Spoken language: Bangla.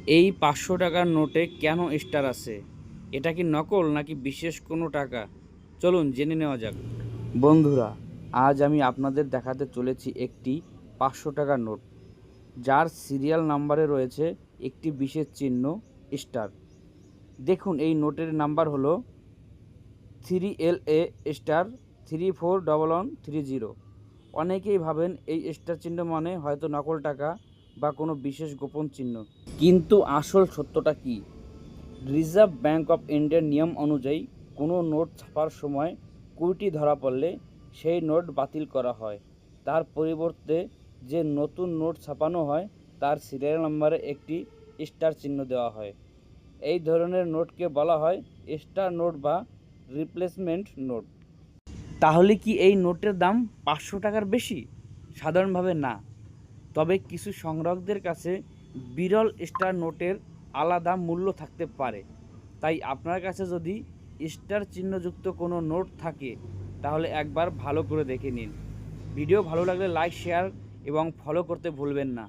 এই ৫০০ টাকার নোটে কেন স্টার আছে? এটা কি নকল নাকি বিশেষ কোনো টাকা? চলুন জেনে নেওয়া যাক। বন্ধুরা, আজ আমি আপনাদের দেখাতে চলেছি একটি ৫০০ টাকার নোট, যার সিরিয়াল নাম্বারে রয়েছে একটি বিশেষ চিহ্ন স্টার। দেখুন, এই নোটের নাম্বার হলো 3LA স্টার 341130। অনেকেই ভাবেন এই স্টার চিহ্ন মানে হয়তো নকল টাকা বা কোনো বিশেষ গোপন চিহ্ন, কিন্তু আসল সত্যটা কি? রিজার্ভ ব্যাঙ্ক অফ ইন্ডিয়ার নিয়ম অনুযায়ী কোনো নোট ছাপার সময় ত্রুটি ধরা পড়লে সেই নোট বাতিল করা হয়। তার পরিবর্তে যে নতুন নোট ছাপানো হয় তার সিরিয়াল নাম্বারে একটি স্টার চিহ্ন দেওয়া হয়। এই ধরনের নোটকে বলা হয় স্টার নোট বা রিপ্লেসমেন্ট নোট। তাহলে কি এই নোটের দাম ৫০০ টাকার বেশি? সাধারণভাবে না, তবে কিছু সংগ্রাহকদের কাছে বিরল স্টার নোটের আলাদা মূল্য থাকতে পারে। তাই আপনার কাছে যদি স্টার চিহ্নযুক্ত কোনো নোট থাকে তাহলে একবার ভালো করে দেখে নিন। ভিডিও ভালো লাগলে লাইক, শেয়ার এবং ফলো করতে ভুলবেন না।